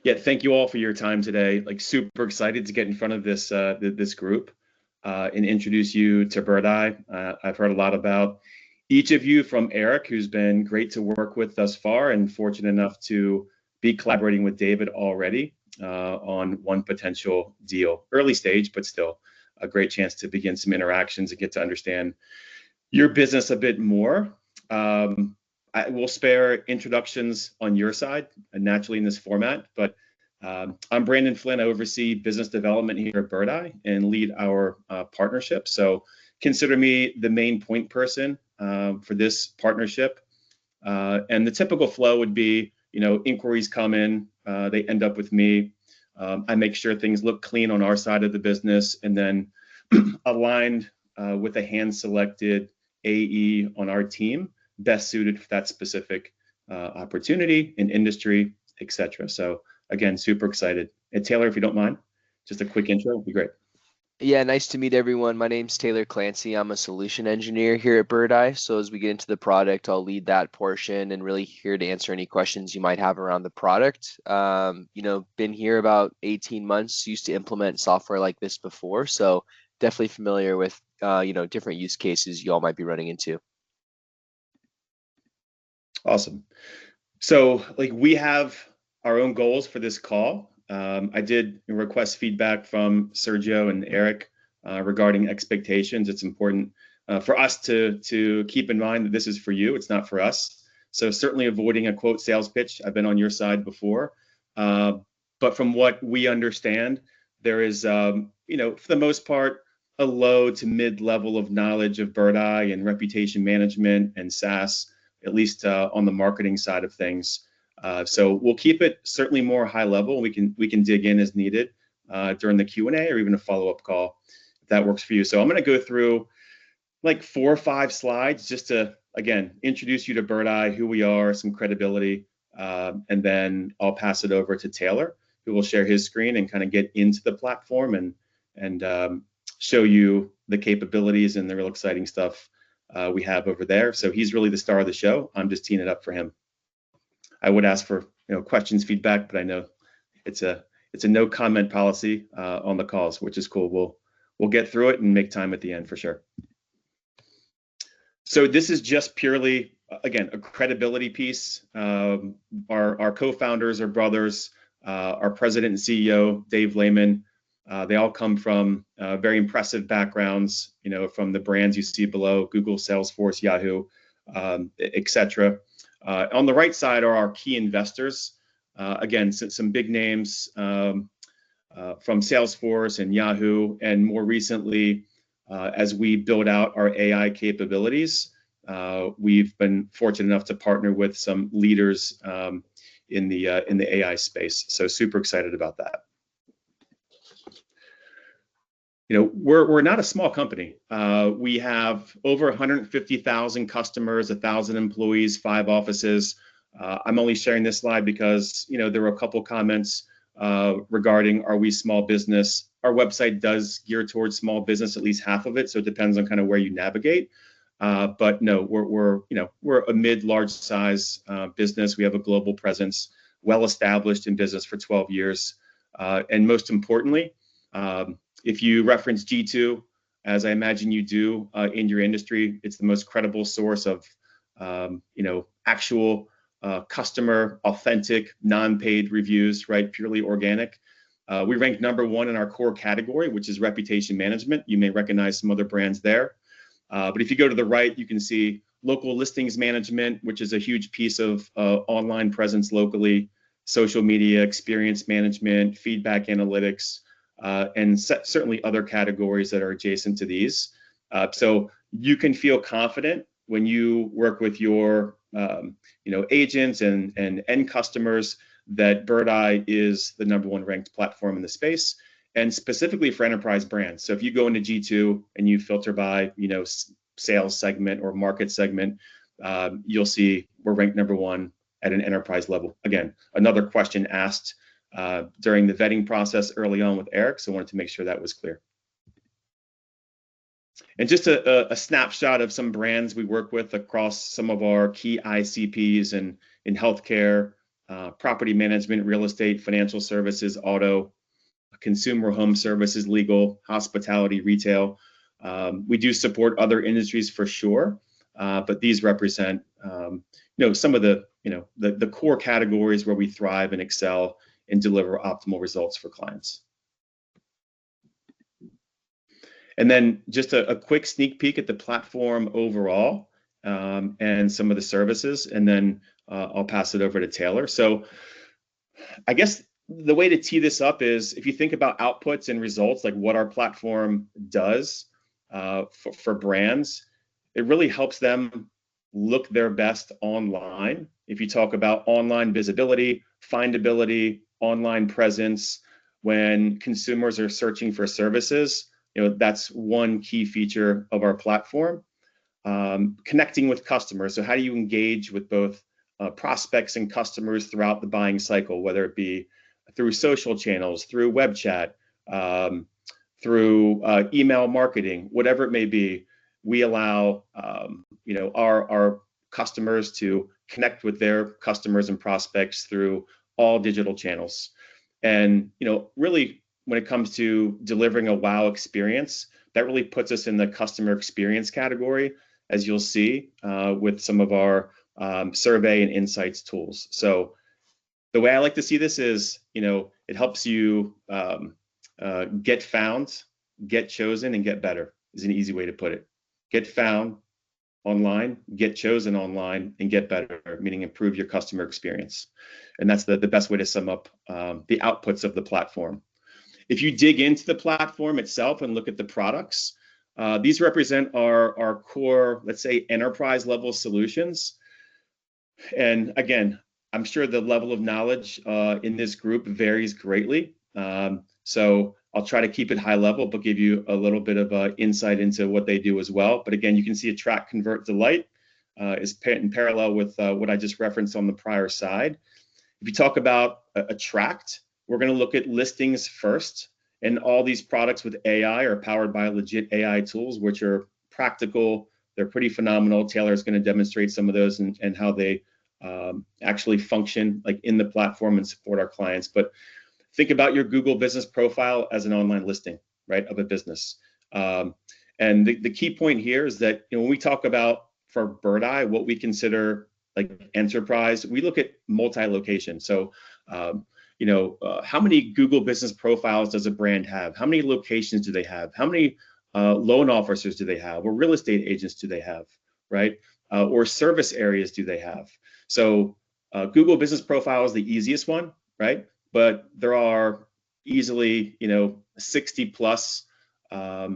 Yeah, thank you all for your time today. Like super excited to get in front of this group and introduce you to Birdeye. I've heard a lot about each of you from Eric, who's been great to work with thus far, and fortunate enough to be collaborating with David already on one potential deal. Early stage, but still a great chance to begin some interactions and get to understand your business a bit more. I will spare introductions on your side, naturally in this format, but I'm Brandon Flynn. I oversee business development here at Birdeye and lead our partnership. So consider me the main point person for this partnership. And the typical flow would be, inquiries come in, they end up with me. I make sure things look clean on our side of the business, and then aligned with a hand-selected AE on our team, best suited for that specific opportunity in industry, etc. So again, super excited. And Taylor, if you don't mind, just a quick intro would be great. Yeah, nice to meet everyone. My name's Taylor Clancey. I'm a solution engineer here at Birdeye. So as we get into the product, I'll lead that portion and really here to answer any questions you might have around the product. Been here about 18 months, used to implement software like this before. So definitely familiar with, different use cases you all might be running into. Awesome. So we have our own goals for this call. I did request feedback from Sergio and Eric regarding expectations. It's important for us to keep in mind that this is for you. It's not for us. So certainly avoiding a quote sales pitch. I've been on your side before. But from what we understand, there is, for the most part, a low to mid level of knowledge of Birdeye and reputation management and SaaS, at least on the marketing side of things. So we'll keep it certainly more high level. We can dig in as needed during the Q&A or even a follow-up call if that works for you. So I'm going to go through like 4 or 5 slides just to, again, introduce you to Birdeye, who we are, some credibility, and then I'll pass it over to Taylor, who will share his screen and kind of get into the platform and show you the capabilities and the real exciting stuff we have over there. So he's really the star of the show. I'm just teeing it up for him. I would ask for questions, feedback, but I know it's a no comment policy on the calls, which is cool. We'll get through it and make time at the end for sure. So this is just purely, again, a credibility piece. Our co-founders are brothers. Our president and CEO, Dave Lehman, they all come from very impressive backgrounds, from the brands you see below, Google, Salesforce, Yahoo, etc. On the right side are our key investors. Again, some big names from Salesforce and Yahoo, and more recently, as we build out our AI capabilities, we've been fortunate enough to partner with some leaders in the AI space. So super excited about that. We're not a small company. We have over 150,000 customers, 1,000 employees, 5 offices. I'm only sharing this slide because there were a couple comments regarding are we small business. Our website does gear towards small business, at least half of it, so it depends on kind of where you navigate. But no, we're a mid-large size business. We have a global presence, well established in business for 12 years, and most importantly, if you reference G2, as I imagine you do in your industry, it's the most credible source of, actual customer, authentic, non-paid reviews, right? Purely organic. We rank #1 in our core category, which is reputation management. You may recognize some other brands there. But if you go to the right, you can see local listings management, which is a huge piece of online presence locally, social media, experience management, feedback analytics, and certainly other categories that are adjacent to these. So you can feel confident when you work with your agents and end customers that Birdeye is the #1 ranked platform in the space, and specifically for enterprise brands. So if you go into G2 and you filter by sales segment or market segment, you'll see we're ranked #1 at an enterprise level. Again, another question asked during the vetting process early on with Eric, so I wanted to make sure that was clear. And just a snapshot of some brands we work with across some of our key ICPs in healthcare, property management, real estate, financial services, auto, consumer home services, legal, hospitality, retail. We do support other industries for sure, but these represent some of the core categories where we thrive and excel and deliver optimal results for clients. And then just a quick sneak peek at the platform overall and some of the services, and then I'll pass it over to Taylor. So I guess the way to tee this up is if you think about outputs and results, like what our platform does for brands, it really helps them look their best online. If you talk about online visibility, findability, online presence, when consumers are searching for services, that's one key feature of our platform. Connecting with customers. So how do you engage with both prospects and customers throughout the buying cycle, whether it be through social channels, through web chat, through email marketing, whatever it may be. We allow our customers to connect with their customers and prospects through all digital channels. And really, when it comes to delivering a wow experience, that really puts us in the customer experience category, as you'll see with some of our survey and insights tools. So the way I like to see this is, it helps you get found, get chosen, and get better is an easy way to put it. Get found online, get chosen online, and get better, meaning improve your customer experience. And that's the best way to sum up the outputs of the platform. If you dig into the platform itself and look at the products, these represent our core, let's say, enterprise level solutions. And again, I'm sure the level of knowledge in this group varies greatly. So I'll try to keep it high level, but give you a little bit of insight into what they do as well. But again, you can see Attract, Convert, Delight is in parallel with what I just referenced on the prior side. If you talk about Attract, we're going to look at listings first. And all these products with AI are powered by legit AI tools, which are practical. They're pretty phenomenal. Taylor is going to demonstrate some of those and how they actually function like in the platform and support our clients. But think about your Google business profile as an online listing, right, of a business. And the key point here is that when we talk about for Birdeye, what we consider like enterprise, we look at multi-location. So how many Google business profiles does a brand have? How many locations do they have? How many loan officers do they have? Or real estate agents do they have, right? Or service areas do they have? So Google business profile is the easiest one, right? But there are easily 60 plus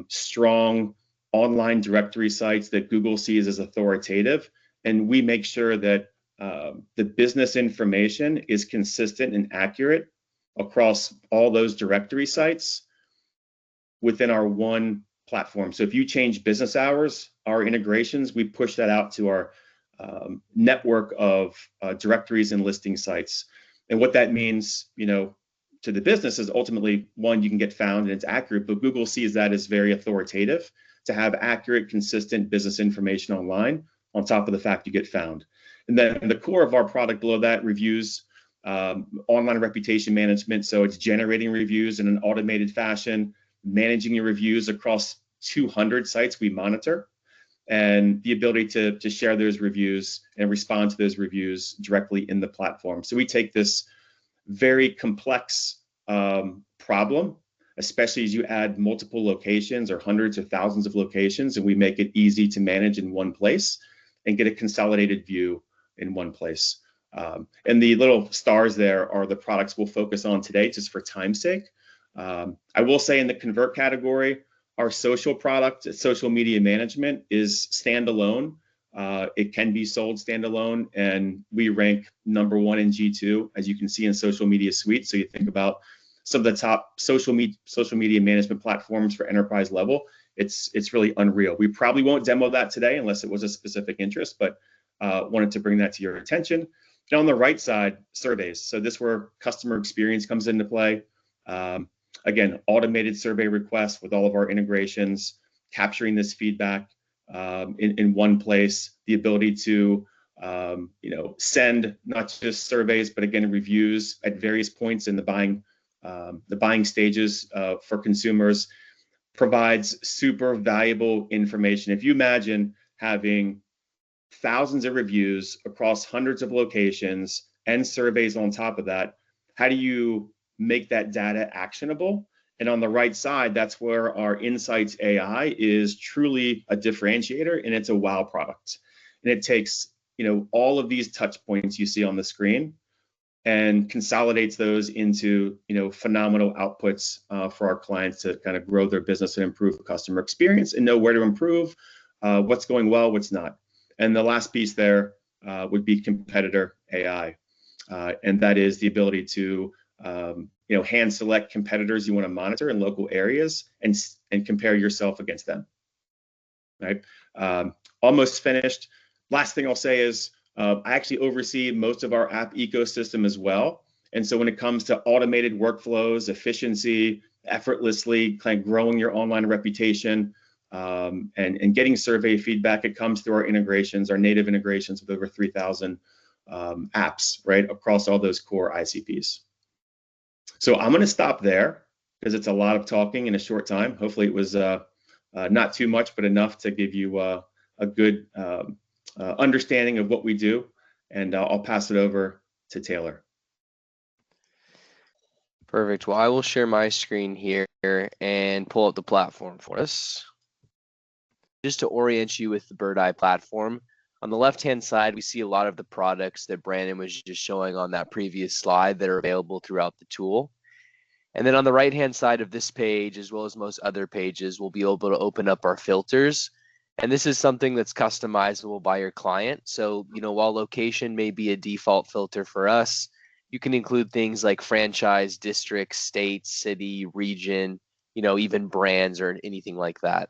strong online directory sites that Google sees as authoritative. And we make sure that the business information is consistent and accurate across all those directory sites within our one platform. So if you change business hours, our integrations, we push that out to our network of directories and listing sites. And what that means, to the business is ultimately, one, you can get found and it's accurate, but Google sees that as very authoritative to have accurate, consistent business information online on top of the fact you get found. And then the core of our product below that, reviews, online reputation management. So it's generating reviews in an automated fashion, managing your reviews across 200 sites we monitor, and the ability to share those reviews and respond to those reviews directly in the platform. So we take this very complex problem, especially as you add multiple locations or hundreds or thousands of locations, and we make it easy to manage in one place and get a consolidated view in one place. And the little stars there are the products we'll focus on today, just for time's sake. I will say in the Convert category, our social product, social media management, is standalone. It can be sold standalone, and we rank #1 in G2, as you can see in social media suite. So you think about some of the top social media management platforms for enterprise level. It's really unreal. We probably won't demo that today unless it was a specific interest, but wanted to bring that to your attention. And on the right side, surveys. So this is where customer experience comes into play. Again, automated survey requests with all of our integrations, capturing this feedback in one place, the ability to send not just surveys, but again, reviews at various points in the buying stages for consumers, provides super valuable information. If you imagine having thousands of reviews across hundreds of locations and surveys on top of that, how do you make that data actionable? And on the right side, that's where our Insights AI is truly a differentiator, and it's a wow product. And it takes, all of these touch points you see on the screen and consolidates those into, phenomenal outputs for our clients to kind of grow their business and improve customer experience and know where to improve, what's going well, what's not. And the last piece there would be competitor AI. And that is the ability to hand select competitors you want to monitor in local areas and compare yourself against them. Right? Almost finished. Last thing I'll say is I actually oversee most of our app ecosystem as well. And so when it comes to automated workflows, efficiency, effortlessly kind of growing your online reputation, and getting survey feedback, it comes through our integrations, our native integrations with over 3,000 apps, right, across all those core ICPs. So I'm going to stop there because it's a lot of talking in a short time. Hopefully it was not too much, but enough to give you a good understanding of what we do. And I'll pass it over to Taylor. Perfect. Well, I will share my screen here and pull up the platform for us. Just to orient you with the Birdeye platform, on the left-hand side, we see a lot of the products that Brandon was just showing on that previous slide that are available throughout the tool. And then on the right-hand side of this page, as well as most other pages, we'll be able to open up our filters. And this is something that's customizable by your client. So, while location may be a default filter for us, you can include things like franchise, district, state, city, region, even brands or anything like that.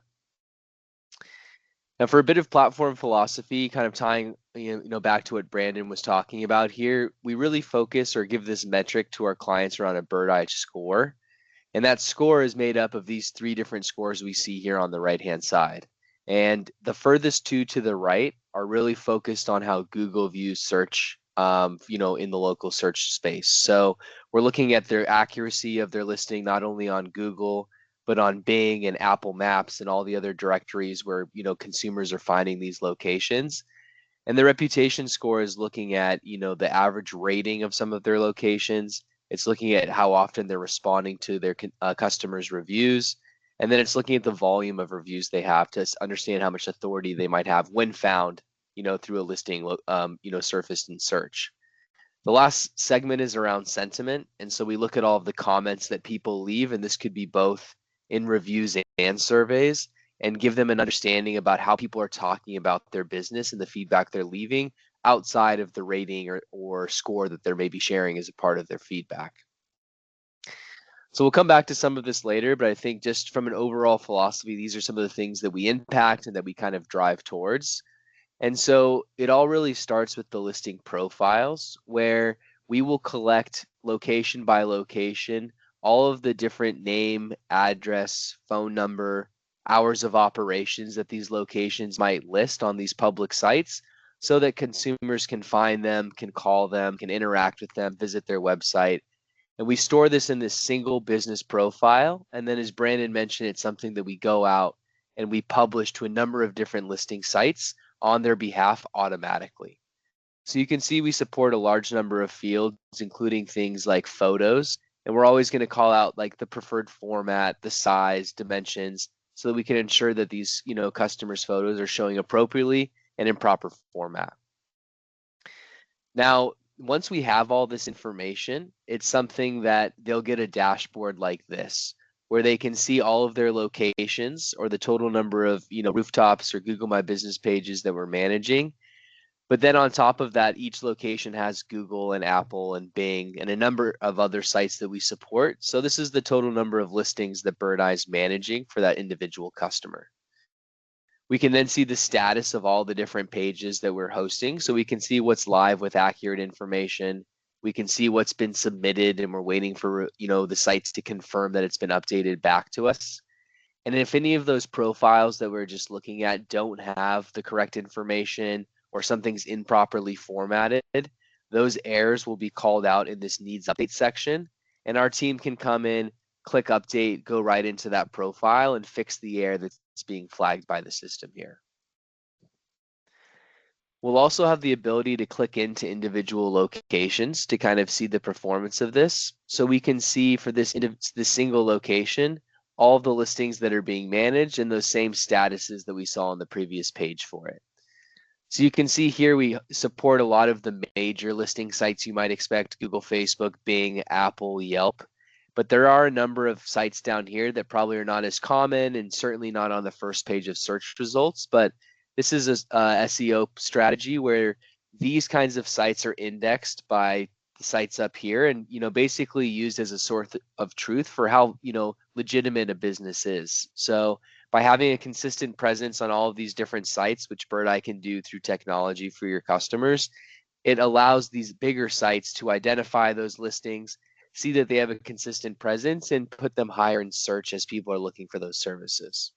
Now, for a bit of platform philosophy, kind of tying back to what Brandon was talking about here, we really focus or give this metric to our clients around a Birdeye score. And that score is made up of these 3 different scores we see here on the right-hand side. And the furthest 2 to the right are really focused on how Google views search, in the local search space. So we're looking at their accuracy of their listing, not only on Google, but on Bing and Apple Maps and all the other directories where, consumers are finding these locations. And the reputation score is looking at, the average rating of some of their locations. It's looking at how often they're responding to their customers' reviews. And then it's looking at the volume of reviews they have to understand how much authority they might have when found, through a listing, surfaced in search. The last segment is around sentiment. And so we look at all of the comments that people leave, and this could be both in reviews and surveys, and give them an understanding about how people are talking about their business and the feedback they're leaving outside of the rating or score that they're maybe sharing as a part of their feedback. So we'll come back to some of this later, but I think just from an overall philosophy, these are some of the things that we impact and that we kind of drive towards. And so it all really starts with the listing profiles, where we will collect location by location all of the different name, address, phone number, hours of operations that these locations might list on these public sites, so that consumers can find them, can call them, can interact with them, visit their website. And we store this in this single business profile. And then, as Brandon mentioned, it's something that we go out and we publish to a number of different listing sites on their behalf automatically. So you can see we support a large number of fields, including things like photos. And we're always going to call out like the preferred format, the size, dimensions, so that we can ensure that these, customers' photos are showing appropriately and in proper format. Now, once we have all this information, it's something that they'll get a dashboard like this, where they can see all of their locations or the total number of, rooftops or Google My Business pages that we're managing. But then on top of that, each location has Google and Apple and Bing and a number of other sites that we support. So this is the total number of listings that Birdeye is managing for that individual customer. We can then see the status of all the different pages that we're hosting. So we can see what's live with accurate information. We can see what's been submitted, and we're waiting for, the sites to confirm that it's been updated back to us. And if any of those profiles that we're just looking at don't have the correct information, or something's improperly formatted, those errors will be called out in this needs update section. And our team can come in, click update, go right into that profile and fix the error that's being flagged by the system here. We'll also have the ability to click into individual locations to kind of see the performance of this. So we can see for this single location, all the listings that are being managed and those same statuses that we saw on the previous page for it. So you can see here we support a lot of the major listing sites you might expect: Google, Facebook, Bing, Apple, Yelp. But there are a number of sites down here that probably are not as common and certainly not on the first page of search results. But this is a SEO strategy where these kinds of sites are indexed by the sites up here and basically used as a source of truth for how legitimate a business is. So by having a consistent presence on all of these different sites, which Birdeye can do through technology for your customers, it allows these bigger sites to identify those listings, see that they have a consistent presence, and put them higher in search as people are looking for those services.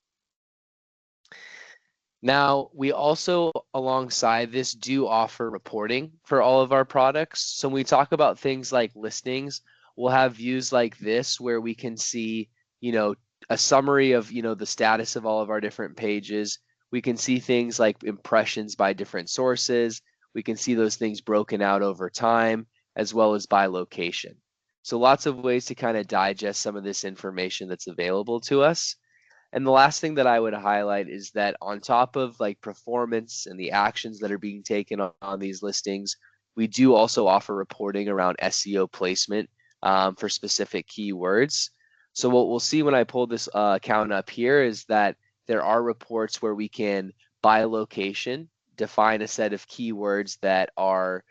Now, we also, alongside this, do offer reporting for all of our products. So when we talk about things like listings, we'll have views like this where we can see, a summary of, the status of all of our different pages. We can see things like impressions by different sources. We can see those things broken out over time, as well as by location. So lots of ways to kind of digest some of this information that's available to us. And the last thing that I would highlight is that on top of like performance and the actions that are being taken on these listings, we do also offer reporting around SEO placement for specific keywords. So what we'll see when I pull this account up here is that there are reports where we can, by location, define a set of keywords that are,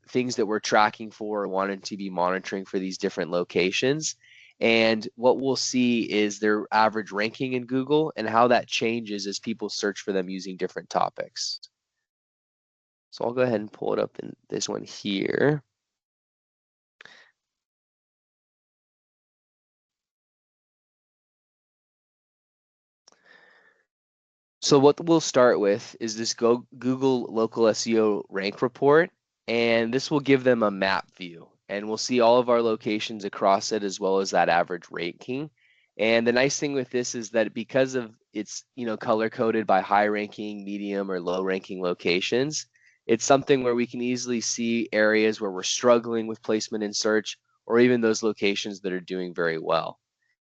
things that we're tracking for or wanting to be monitoring for these different locations. And what we'll see is their average ranking in Google and how that changes as people search for them using different topics. So I'll go ahead and pull it up in this one here. So what we'll start with is this Google Local SEO Rank Report, and this will give them a map view. And we'll see all of our locations across it as well as that average ranking. And the nice thing with this is that because of it's color coded by high ranking, medium, or low ranking locations, it's something where we can easily see areas where we're struggling with placement in search, or even those locations that are doing very well.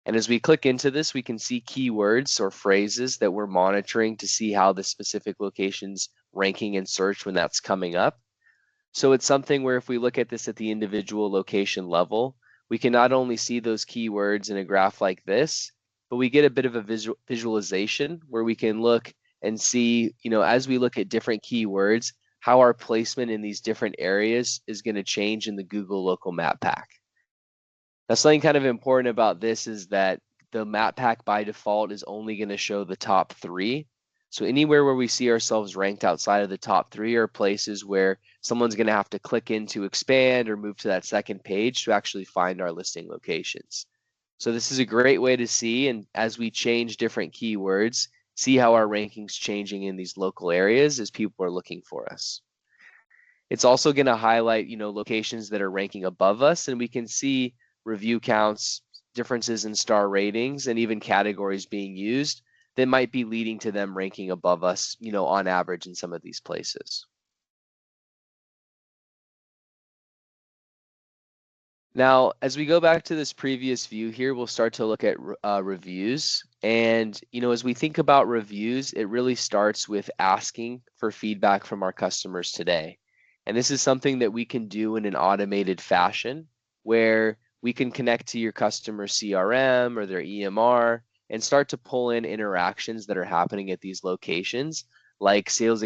And as we click into this, we can see keywords or phrases that we're monitoring to see how the specific location's ranking in search when that's coming up. So it's something where if we look at this at the individual location level, we can not only see those keywords in a graph like this, but we get a bit of a visualization where we can look and see, as we look at different keywords, how our placement in these different areas is going to change in the Google local map pack. Now, something kind of important about this is that the map pack by default is only going to show the top 3. So anywhere where we see ourselves ranked outside of the top 3 are places where someone's going to have to click in to expand or move to that second page to actually find our listing locations. So this is a great way to see, and as we change different keywords, see how our ranking's changing in these local areas as people are looking for us. It's also going to highlight, locations that are ranking above us, and we can see review counts, differences in star ratings, and even categories being used that might be leading to them ranking above us, on average in some of these places. Now, as we go back to this previous view here, we'll start to look at reviews. And, as we think about reviews, it really starts with asking for feedback from our customers today. And this is something that we can do in an automated fashion where we can connect to your customer CRM or their EMR and start to pull in interactions that are happening at these locations, like sales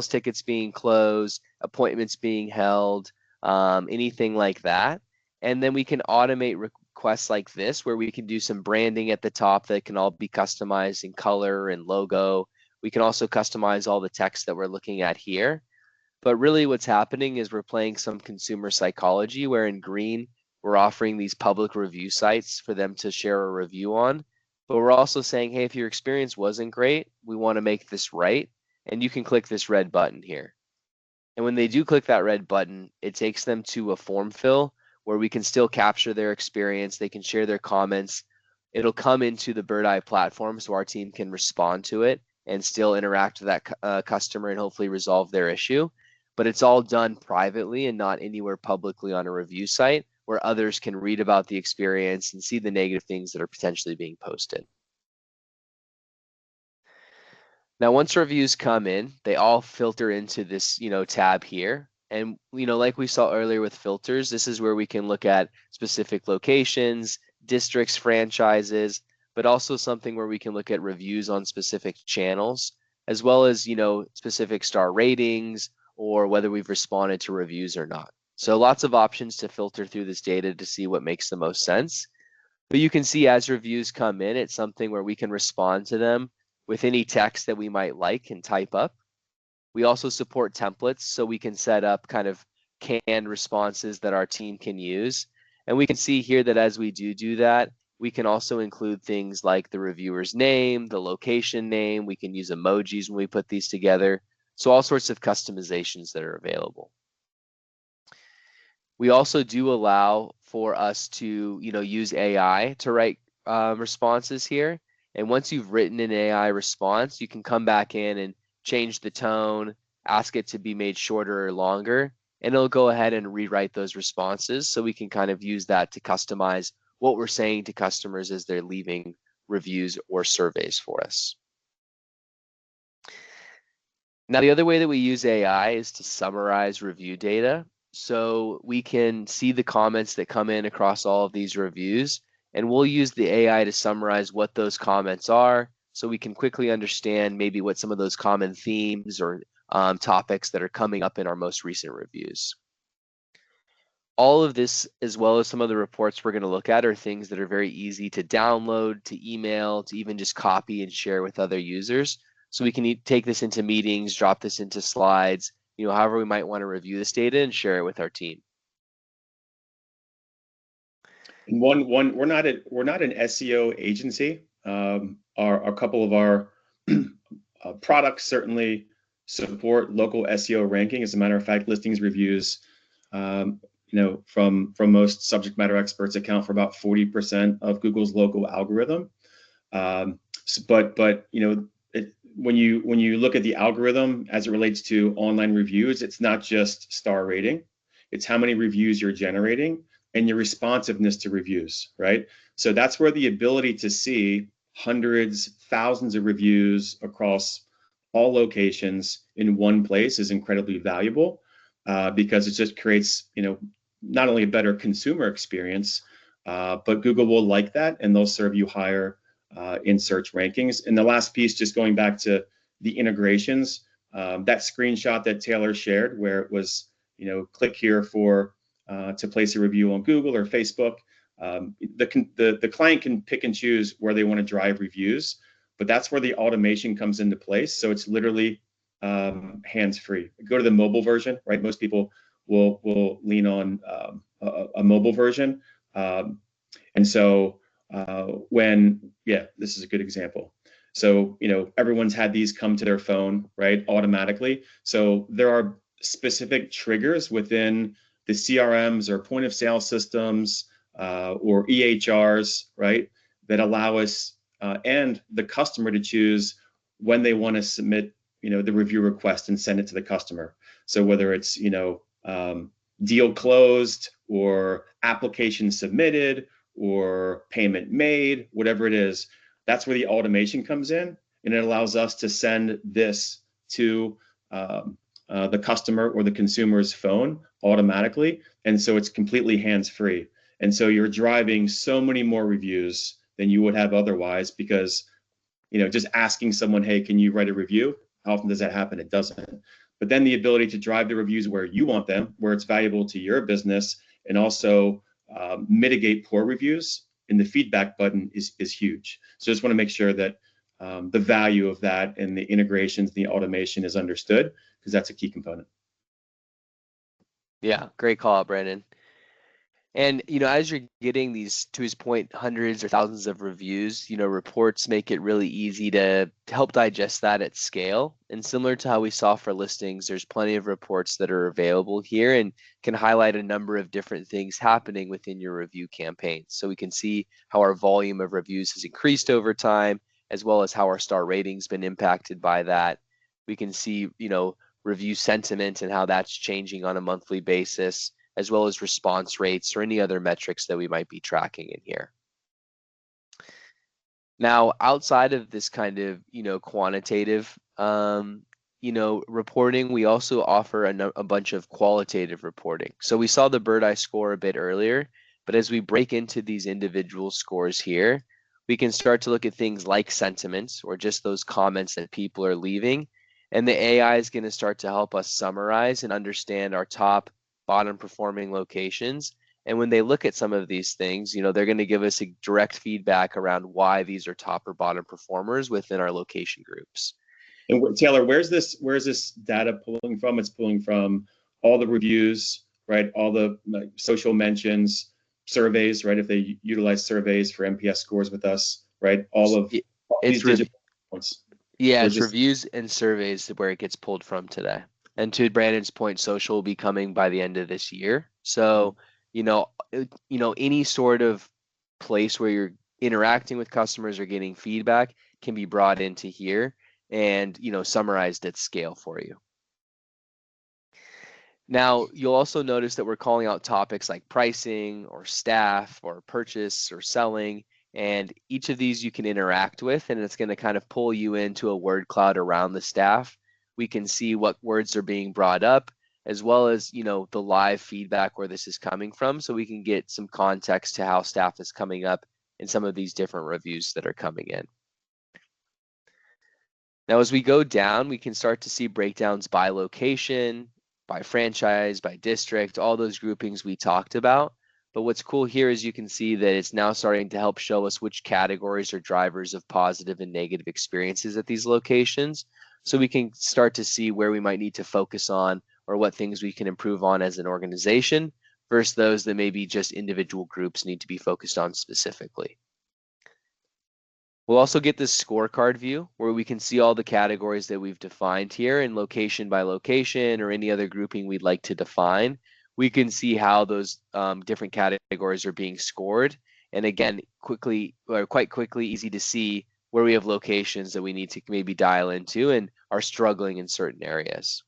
tickets being closed, appointments being held, anything like that. And then we can automate requests like this, where we can do some branding at the top that can all be customized in color and logo. We can also customize all the text that we're looking at here. But really what's happening is we're playing some consumer psychology, where in green, we're offering these public review sites for them to share a review on. But we're also saying, hey, if your experience wasn't great, we want to make this right. and you can click this red button here. And when they do click that red button, it takes them to a form fill where we can still capture their experience. They can share their comments. It'll come into the Birdeye platform so our team can respond to it and still interact with that customer and hopefully resolve their issue. But it's all done privately and not anywhere publicly on a review site where others can read about the experience and see the negative things that are potentially being posted. Now, once reviews come in, they all filter into this, tab here. And, like we saw earlier with filters, this is where we can look at specific locations, districts, franchises, but also something where we can look at reviews on specific channels, as well as, specific star ratings or whether we've responded to reviews or not. So lots of options to filter through this data to see what makes the most sense. But you can see as reviews come in, it's something where we can respond to them with any text that we might like and type up. We also support templates, so we can set up kind of canned responses that our team can use. And we can see here that as we do that, we can also include things like the reviewer's name, the location name. We can use emojis when we put these together. So all sorts of customizations that are available. We also do allow for us to, use AI to write responses here. And once you've written an AI response, you can come back in and change the tone, ask it to be made shorter or longer, and it'll go ahead and rewrite those responses. So we can kind of use that to customize what we're saying to customers as they're leaving reviews or surveys for us. Now, the other way that we use AI is to summarize review data. So we can see the comments that come in across all of these reviews, and we'll use the AI to summarize what those comments are so we can quickly understand maybe what some of those common themes or topics that are coming up in our most recent reviews. All of this, as well as some of the reports we're going to look at, are things that are very easy to download, to email, to even just copy and share with other users. So we can take this into meetings, drop this into slides, however we might want to review this data and share it with our team. And we're not an SEO agency. A couple of our products certainly support local SEO ranking. As a matter of fact, listings reviews, from most subject matter experts, account for about 40% of Google's local algorithm. When you look at the algorithm as it relates to online reviews, it's not just star rating; it's how many reviews you're generating and your responsiveness to reviews, right? So that's where the ability to see hundreds, thousands of reviews across all locations in one place is incredibly valuable, because it just creates, not only a better consumer experience, but Google will like that and they'll serve you higher in search rankings. And the last piece, just going back to the integrations, that screenshot that Taylor shared, where it was, click here for to place a review on Google or Facebook. The client can pick and choose where they want to drive reviews, but that's where the automation comes into place. So it's literally hands-free. Go to the mobile version, right? Most people will lean on a mobile version, and so this is a good example. So everyone's had these come to their phone, right, automatically. So there are specific triggers within the CRMs or point of sale systems or EHRs, right, that allow us and the customer to choose when they want to submit, the review request and send it to the customer. So whether it's, deal closed or application submitted or payment made, whatever it is, that's where the automation comes in, and it allows us to send this to the customer or the consumer's phone automatically. And so it's completely hands-free. And so you're driving so many more reviews than you would have otherwise, because, just asking someone, hey, can you write a review? How often does that happen? It doesn't. But then the ability to drive the reviews where you want them, where it's valuable to your business, and also mitigate poor reviews in the feedback button is huge. So just want to make sure that the value of that and the integrations, the automation is understood, because that's a key component. Yeah, great call out, Brandon. And, as you're getting these, to his point, hundreds or thousands of reviews, reports make it really easy to help digest that at scale. And similar to how we saw for listings, there's plenty of reports that are available here and can highlight a number of different things happening within your review campaign. So we can see how our volume of reviews has increased over time, as well as how our star rating's been impacted by that. We can see, review sentiment and how that's changing on a monthly basis, as well as response rates or any other metrics that we might be tracking in here. Now, outside of this kind of, quantitative, reporting, we also offer a bunch of qualitative reporting. So we saw the Birdeye score a bit earlier, but as we break into these individual scores here, we can start to look at things like sentiments or just those comments that people are leaving. And the AI is going to start to help us summarize and understand our top, bottom performing locations. And when they look at some of these things, they're going to give us a direct feedback around why these are top or bottom performers within our location groups. And Taylor, where's this data pulling from? It's pulling from all the reviews, right? All the social mentions, surveys, right? If they utilize surveys for NPS scores with us, right? All these digital points. Yeah, it's reviews and surveys where it gets pulled from today. And to Brandon's point, social will be coming by the end of this year. So, any sort of place where you're interacting with customers or getting feedback can be brought into here and, summarized at scale for you. Now, you'll also notice that we're calling out topics like pricing or staff or purchase or selling. And each of these you can interact with, and it's going to kind of pull you into a word cloud around the staff. We can see what words are being brought up, as well as, the live feedback where this is coming from. So we can get some context to how staff is coming up in some of these different reviews that are coming in. Now, as we go down, we can start to see breakdowns by location, by franchise, by district, all those groupings we talked about. But what's cool here is you can see that it's now starting to help show us which categories are drivers of positive and negative experiences at these locations. So we can start to see where we might need to focus on or what things we can improve on as an organization versus those that maybe just individual groups need to be focused on specifically. We'll also get this scorecard view where we can see all the categories that we've defined here in location by location or any other grouping we'd like to define. We can see how those different categories are being scored. And again, quite quickly, easy to see where we have locations that we need to maybe dial into and are struggling in certain areas.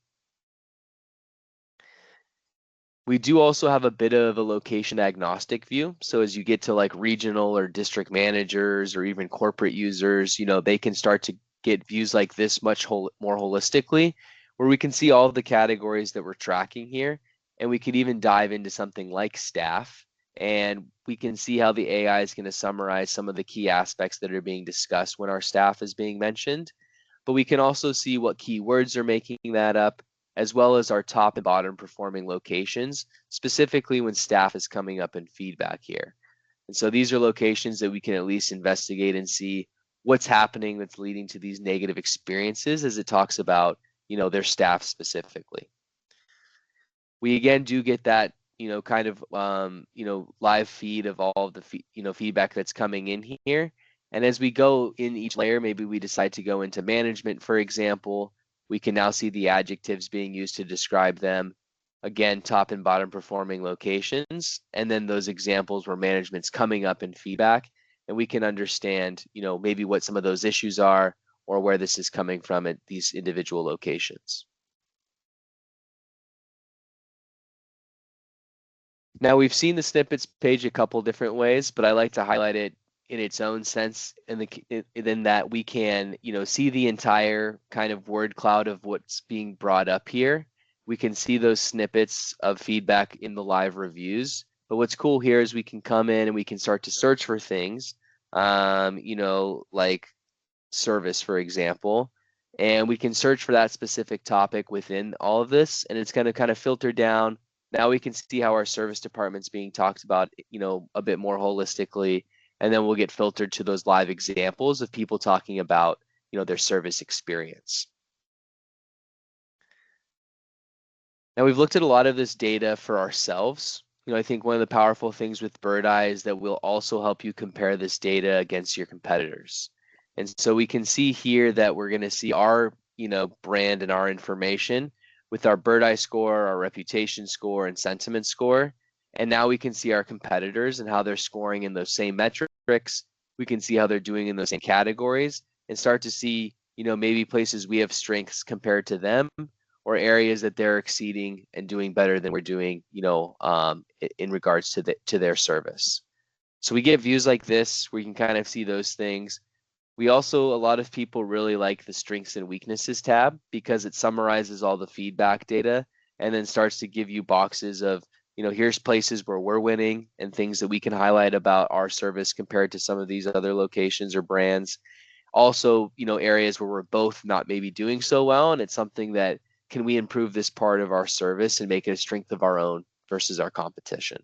We do also have a bit of a location agnostic view. So as you get to like regional or district managers or even corporate users, they can start to get views like this much more holistically, where we can see all of the categories that we're tracking here. And we could even dive into something like staff, and we can see how the AI is going to summarize some of the key aspects that are being discussed when our staff is being mentioned. But we can also see what keywords are making that up, as well as our top and bottom performing locations, specifically when staff is coming up in feedback here. And so these are locations that we can at least investigate and see what's happening that's leading to these negative experiences as it talks about, their staff specifically. We again do get that, kind of, live feed of all of the, feedback that's coming in here. And as we go in each layer, maybe we decide to go into management, for example, we can now see the adjectives being used to describe them. Again, top and bottom performing locations, and then those examples where management's coming up in feedback, and we can understand, maybe what some of those issues are or where this is coming from at these individual locations. Now we've seen the snippets page a couple different ways, but I like to highlight it in its own sense in that we can, see the entire kind of word cloud of what's being brought up here. We can see those snippets of feedback in the live reviews. But what's cool here is we can come in and we can start to search for things, like service, for example, and we can search for that specific topic within all of this, and it's going to kind of filter down. Now we can see how our service department's being talked about, a bit more holistically, and then we'll get filtered to those live examples of people talking about, their service experience. Now we've looked at a lot of this data for ourselves, I think one of the powerful things with Birdeye is that we'll also help you compare this data against your competitors. And so we can see here that we're going to see our, brand and our information with our Birdeye score, our reputation score, and sentiment score. And now we can see our competitors and how they're scoring in those same metrics. We can see how they're doing in those same categories and start to see, maybe places we have strengths compared to them, or areas that they're exceeding and doing better than we're doing, in regards to their service. So we get views like this where you can kind of see those things. We also, a lot of people really like the strengths and weaknesses tab because it summarizes all the feedback data and then starts to give you boxes of, here's places where we're winning and things that we can highlight about our service compared to some of these other locations or brands. Also, areas where we're both not maybe doing so well, and it's something that, can we improve this part of our service and make it a strength of our own versus our competition?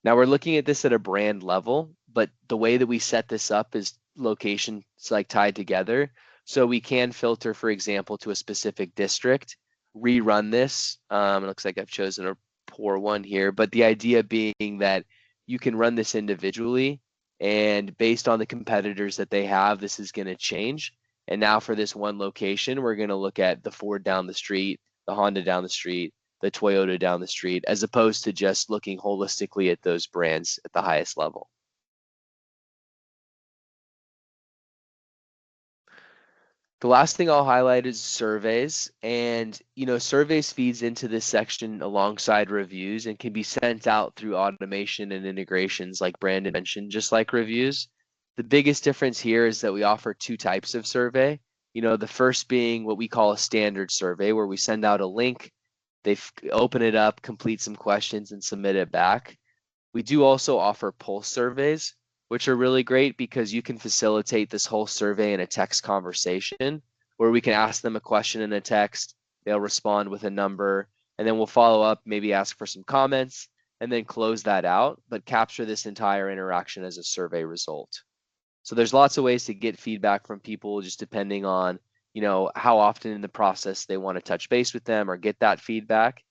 Now we're looking at this at a brand level, but the way that we set this up is locations like tied together. So we can filter, for example, to a specific district, rerun this. It looks like I've chosen a poor one here, but the idea being that you can run this individually, and based on the competitors that they have, this is going to change. And now for this one location, we're going to look at the Ford down the street, the Honda down the street, the Toyota down the street, as opposed to just looking holistically at those brands at the highest level. The last thing I'll highlight is surveys. And, surveys feeds into this section alongside reviews and can be sent out through automation and integrations like Brandon mentioned, just like reviews. The biggest difference here is that we offer two types of survey. The first being what we call a standard survey, where we send out a link, they open it up, complete some questions, and submit it back. We do also offer pulse surveys, which are really great because you can facilitate this whole survey in a text conversation where we can ask them a question in a text, they'll respond with a number, and then we'll follow up, maybe ask for some comments, and then close that out, but capture this entire interaction as a survey result. So there's lots of ways to get feedback from people, just depending on, how often in the process they want to touch base with them or get that feedback.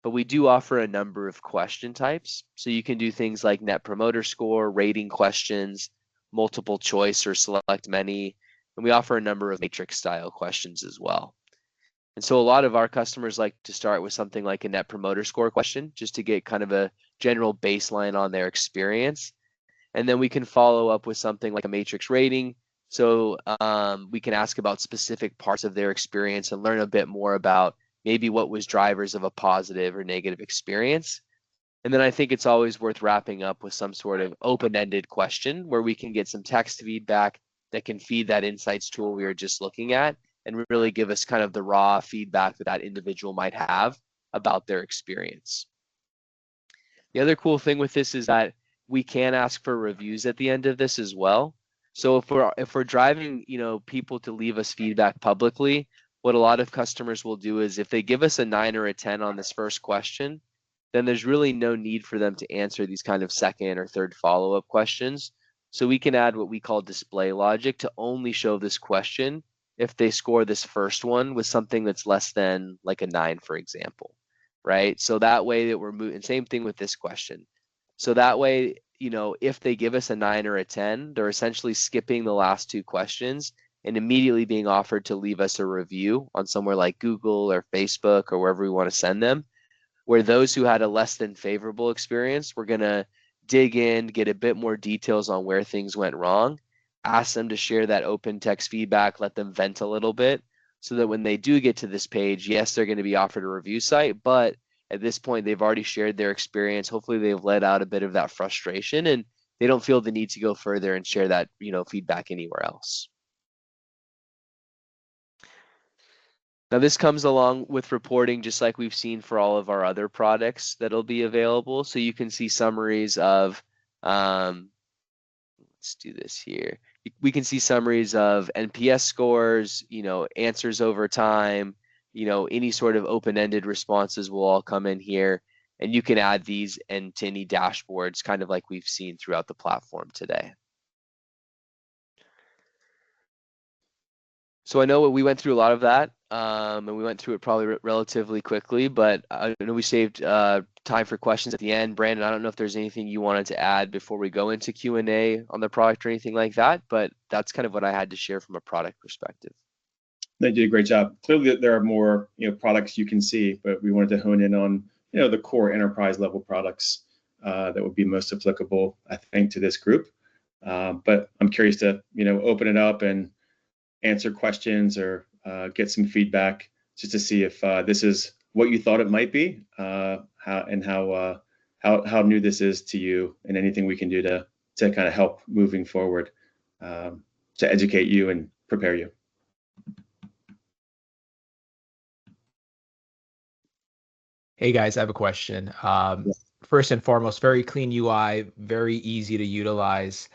But we do offer a number of question types. So you can do things like net promoter score, rating questions, multiple choice or select many. And we offer a number of matrix style questions as well. And so a lot of our customers like to start with something like a net promoter score question, just to get kind of a general baseline on their experience. And then we can follow up with something like a matrix rating. So we can ask about specific parts of their experience and learn a bit more about maybe what was drivers of a positive or negative experience. And then I think it's always worth wrapping up with some sort of open-ended question where we can get some text feedback that can feed that insights tool we were just looking at and really give us kind of the raw feedback that that individual might have about their experience. The other cool thing with this is that we can ask for reviews at the end of this as well. So if we're driving, people to leave us feedback publicly, what a lot of customers will do is if they give us a 9 or a 10 on this first question, then there's really no need for them to answer these kind of second or third follow-up questions. So we can add what we call display logic to only show this question if they score this first one with something that's less than like a 9, for example, right? So that way that we're moving, same thing with this question. So that way, if they give us a 9 or a 10, they're essentially skipping the last two questions and immediately being offered to leave us a review on somewhere like Google or Facebook or wherever we want to send them, where those who had a less than favorable experience, we're going to dig in, get a bit more details on where things went wrong, ask them to share that open text feedback, let them vent a little bit, so that when they do get to this page, yes, they're going to be offered a review site, but at this point, they've already shared their experience. Hopefully they've let out a bit of that frustration and they don't feel the need to go further and share that, feedback anywhere else. Now this comes along with reporting just like we've seen for all of our other products that'll be available. So you can see summaries of, let's do this here. We can see summaries of NPS scores, answers over time, any sort of open-ended responses will all come in here. And you can add these into any dashboards, kind of like we've seen throughout the platform today. So I know we went through a lot of that, and we went through it probably relatively quickly, but I know we saved time for questions at the end. Brandon, I don't know if there's anything you wanted to add before we go into Q&A on the product or anything like that, but that's kind of what I had to share from a product perspective. They did a great job. Clearly, there are more products you can see, but we wanted to hone in on the core enterprise level products that would be most applicable, I think, to this group. But I'm curious to open it up and answer questions or get some feedback just to see if this is what you thought it might be, how new this is to you, and anything we can do to kind of help moving forward, to educate you and prepare you. Hey guys, I have a question. First and foremost, very clean UI, very easy to utilize.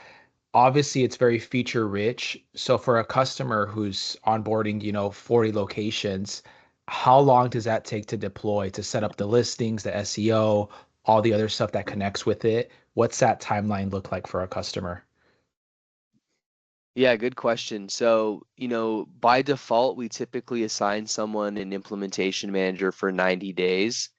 Obviously, it's very feature rich. So for a customer who's onboarding, 40 locations, how long does that take to deploy, to set up the listings, the SEO, all the other stuff that connects with it? What's that timeline look like for a customer? Yeah, good question. So, by default, we typically assign someone an implementation manager for 90 days.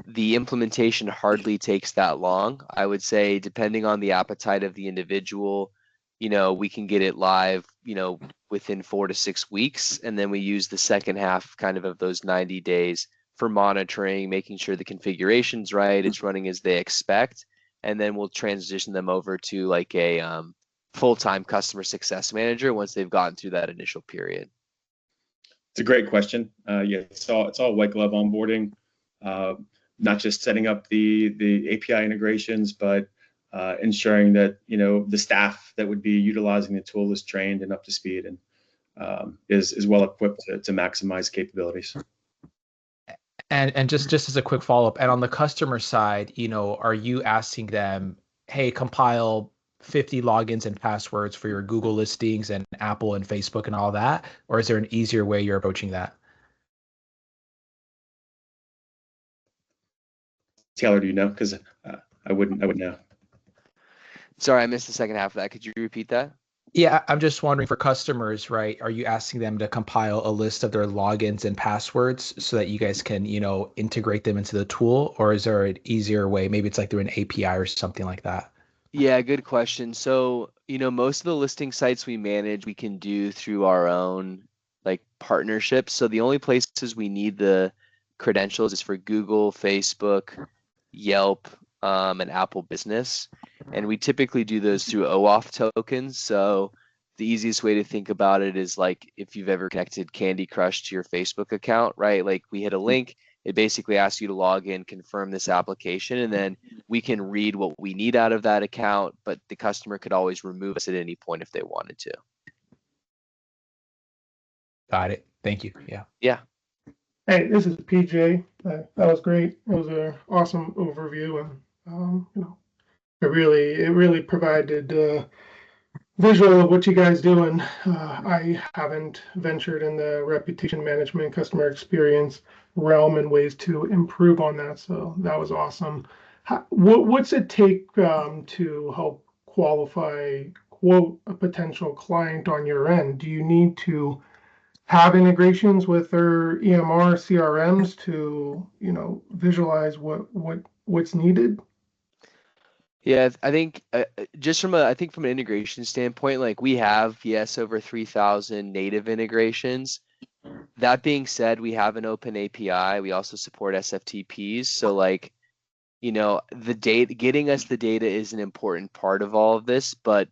The implementation hardly takes that long. I would say, depending on the appetite of the individual, we can get it live, within 4 to 6 weeks. And then we use the second half kind of those 90 days for monitoring, making sure the configuration's right, it's running as they expect. And then we'll transition them over to like a full-time customer success manager once they've gotten through that initial period. It's a great question. Yeah, it's all white glove onboarding, not just setting up the API integrations, but ensuring that the staff that would be utilizing the tool is trained and up to speed and is well equipped to maximize capabilities. And just as a quick follow-up, and on the customer side, are you asking them, hey, compile 50 logins and passwords for your Google listings and Apple and Facebook and all that? Or is there an easier way you're approaching that? Taylor, do you know? Because I wouldn't know. Sorry, I missed the second half of that. Could you repeat that? Yeah, I'm just wondering for customers, right? Are you asking them to compile a list of their logins and passwords so that you guys can, integrate them into the tool? Or is there an easier way? Maybe it's like through an API or something like that. Yeah, good question. So, most of the listing sites we manage, we can do through our own like partnerships. So the only places we need the credentials is for Google, Facebook, Yelp, and Apple Business. And we typically do those through OAuth tokens. So the easiest way to think about it is like if you've ever connected Candy Crush to your Facebook account, right? Like we hit a link, it basically asks you to log in, confirm this application, and then we can read what we need out of that account, but the customer could always remove us at any point if they wanted to. Got it. Thank you. Yeah. Yeah. Hey, this is PJ. That was great. It was an awesome overview, and it really provided visual of what you guys do. And I haven't ventured in the reputation management, customer experience realm and ways to improve on that. So that was awesome. What's it take to help qualify, quote, a potential client on your end? Do you need to have integrations with their EMR CRMs to visualize what's needed? Yeah, I think just from an integration standpoint, like we have, yes, over 3,000 native integrations. That being said, we have an open API. We also support SFTPs. So like, the data, getting us the data is an important part of all of this, but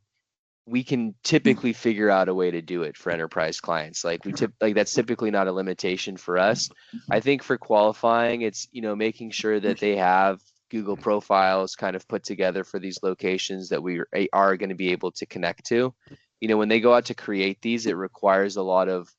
we can typically figure out a way to do it for enterprise clients. Like that's typically not a limitation for us. I think for qualifying, it's, making sure that they have Google profiles kind of put together for these locations that we are going to be able to connect to. When they go out to create these, it requires a lot of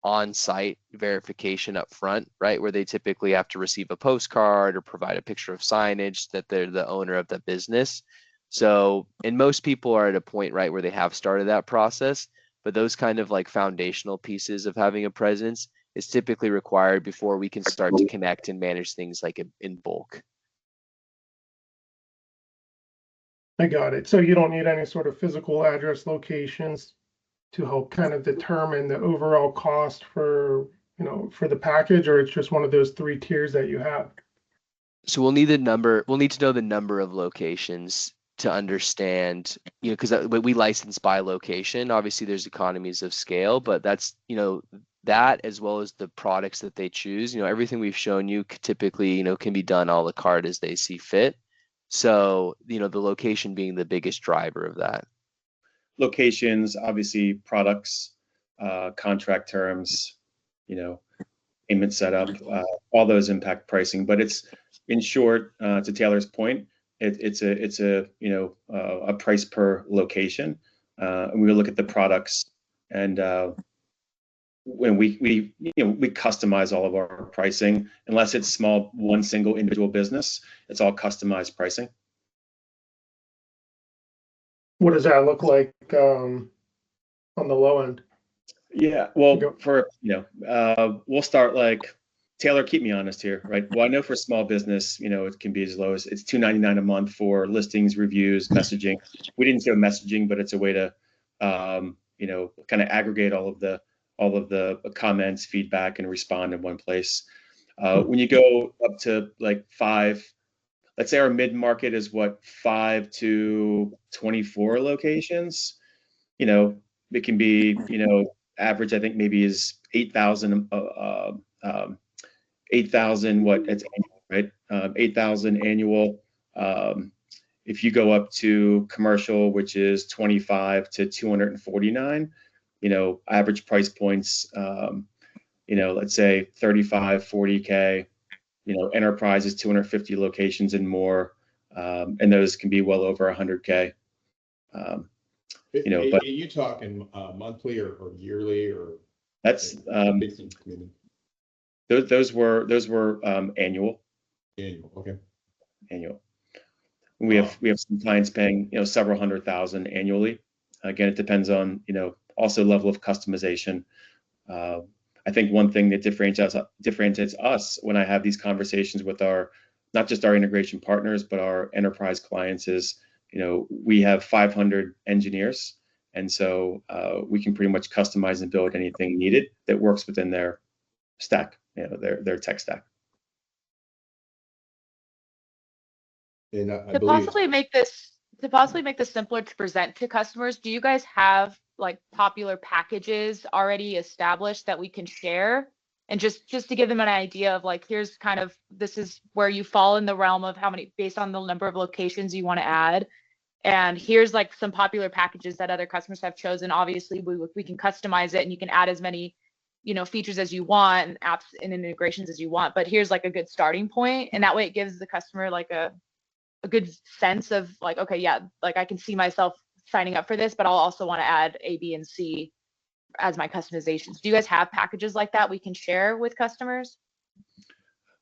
on-site verification up front, right? Where they typically have to receive a postcard or provide a picture of signage that they're the owner of the business. So, and most people are at a point, right, where they have started that process, but those kind of like foundational pieces of having a presence is typically required before we can start to connect and manage things like in bulk. I got it. So you don't need any sort of physical address locations to help kind of determine the overall cost for the package, or it's just one of those 3 tiers that you have? So we'll need the number. We'll need to know the number of locations to understand, because we license by location. Obviously, there's economies of scale, but that's, that as well as the products that they choose. Everything we've shown you typically, can be done a la carte as they see fit. So, the location being the biggest driver of that. Locations, obviously, products, contract terms, payment setup, all those impact pricing. But it's, in short, to Taylor's point, it's a price per location, and we look at the products, and when we customize all of our pricing, unless it's small, one single individual business, it's all customized pricing. What does that look like on the low end? Yeah, well, we'll start like, Taylor, keep me honest here, right? Well, I know for small business, it can be as low as it's $2.99 a month for listings, reviews, messaging. We didn't say messaging, but it's a way to, kind of aggregate all of the comments, feedback, and respond in one place. When you go up to like 5, let's say our mid market is 5 to 24 locations. It can be, average, I think maybe is 8,000, 8,000, it's annual, right? 8,000 annual. If you go up to commercial, which is 25 to 249, average price points, let's say 35, 40K, enterprise is 250 locations and more. And those can be well over 100K. Are you talking monthly or yearly, or that's those were annual. Annual, okay. Annual. We have some clients paying several $100,000 annually. Again, it depends on also level of customization. I think one thing that differentiates us when I have these conversations with not just our integration partners, but our enterprise clients is, we have 500 engineers. And so we can pretty much customize and build anything needed that works within their stack, their tech stack. And to possibly make this simpler to present to customers, do you guys have like popular packages already established that we can share? And just to give them an idea of like, here's kind of, this is where you fall in the realm of how many, based on the number of locations you want to add. And here's like some popular packages that other customers have chosen. Obviously, we can customize it, and you can add as many, features as you want, and apps and integrations as you want. But here's like a good starting point, and that way it gives the customer like a good sense of like, okay, yeah, like I can see myself signing up for this, but I'll also want to add A, B, and C as my customizations. Do you guys have packages like that we can share with customers?